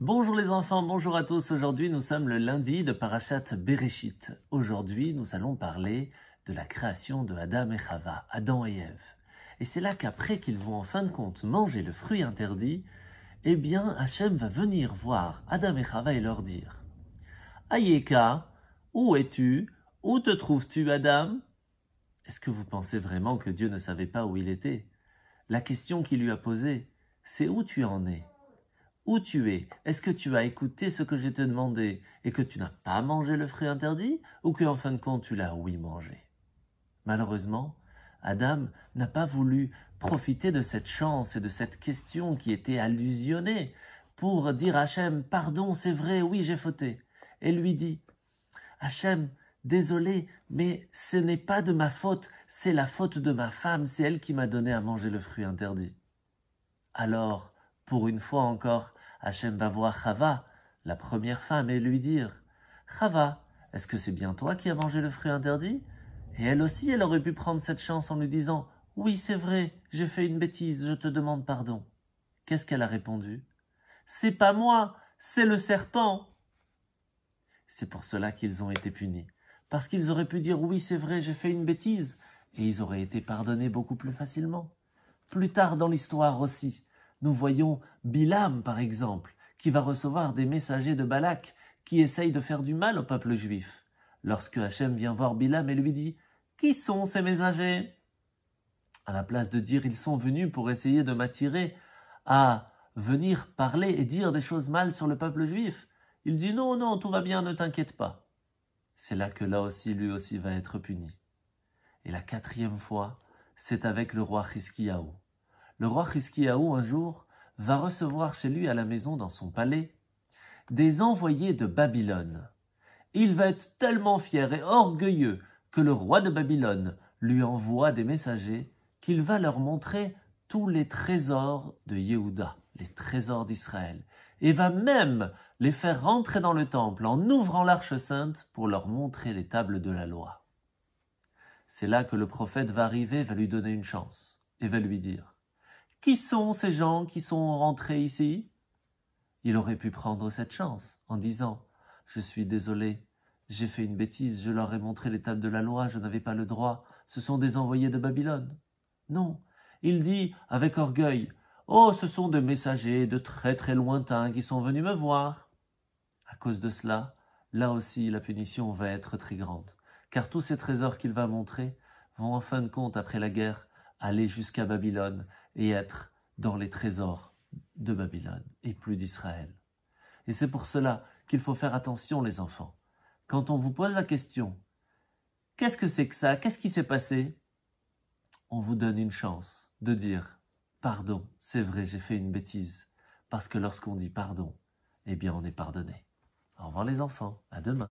Bonjour les enfants, bonjour à tous. Aujourd'hui, nous sommes le lundi de Parashat Bereshit. Aujourd'hui, nous allons parler de la création de Adam et Chava, Adam et Ève. Et c'est là qu'après qu'ils vont en fin de compte manger le fruit interdit, eh bien, Hachem va venir voir Adam et Chava et leur dire « Ayeka, où es-tu? Où te trouves-tu, Adam ?» Est-ce que vous pensez vraiment que Dieu ne savait pas où il était? La question qu'il lui a posée, c'est où tu en es? Où tu es? Est-ce que tu as écouté ce que je t'ai demandé et que tu n'as pas mangé le fruit interdit ou qu'en fin de compte tu l'as oui mangé? Malheureusement, Adam n'a pas voulu profiter de cette chance et de cette question qui était allusionnée pour dire à Hachem, pardon, c'est vrai, oui j'ai fauté. Et lui dit, Hachem, désolé, mais ce n'est pas de ma faute, c'est la faute de ma femme, c'est elle qui m'a donné à manger le fruit interdit. Alors, pour une fois encore, Hachem va voir Chava, la première femme, et lui dire « Chava, est-ce que c'est bien toi qui as mangé le fruit interdit ?» Et elle aussi, elle aurait pu prendre cette chance en lui disant « Oui, c'est vrai, j'ai fait une bêtise, je te demande pardon. » Qu'est-ce qu'elle a répondu? « C'est pas moi, c'est le serpent !» C'est pour cela qu'ils ont été punis. Parce qu'ils auraient pu dire « Oui, c'est vrai, j'ai fait une bêtise » et ils auraient été pardonnés beaucoup plus facilement. Plus tard dans l'histoire aussi, nous voyons Bilam, par exemple, qui va recevoir des messagers de Balak qui essayent de faire du mal au peuple juif. Lorsque Hachem vient voir Bilam et lui dit « Qui sont ces messagers ?» À la place de dire « Ils sont venus pour essayer de m'attirer à venir parler et dire des choses mal sur le peuple juif », il dit « Non, non, tout va bien, ne t'inquiète pas ». C'est là que là aussi, lui aussi va être puni. Et la quatrième fois, c'est avec le roi Chizkiyahu. Le roi Chizkiyahu, un jour, va recevoir chez lui à la maison, dans son palais, des envoyés de Babylone. Il va être tellement fier et orgueilleux que le roi de Babylone lui envoie des messagers qu'il va leur montrer tous les trésors de Yehuda, les trésors d'Israël, et va même les faire rentrer dans le temple en ouvrant l'arche sainte pour leur montrer les tables de la loi. C'est là que le prophète va arriver, va lui donner une chance et va lui dire « Qui sont ces gens qui sont rentrés ici ?» Il aurait pu prendre cette chance en disant « Je suis désolé, j'ai fait une bêtise, je leur ai montré les tables de la loi, je n'avais pas le droit, ce sont des envoyés de Babylone. » Non, il dit avec orgueil « Oh, ce sont des messagers de très très lointains qui sont venus me voir. » À cause de cela, là aussi la punition va être très grande. Car tous ces trésors qu'il va montrer vont en fin de compte, après la guerre, aller jusqu'à Babylone et être dans les trésors de Babylone et plus d'Israël. Et c'est pour cela qu'il faut faire attention les enfants. Quand on vous pose la question « Qu'est-ce que c'est que ça? Qu'est-ce qui s'est passé ?» On vous donne une chance de dire « Pardon, c'est vrai, j'ai fait une bêtise. » Parce que lorsqu'on dit pardon, eh bien on est pardonné. Au revoir les enfants, à demain.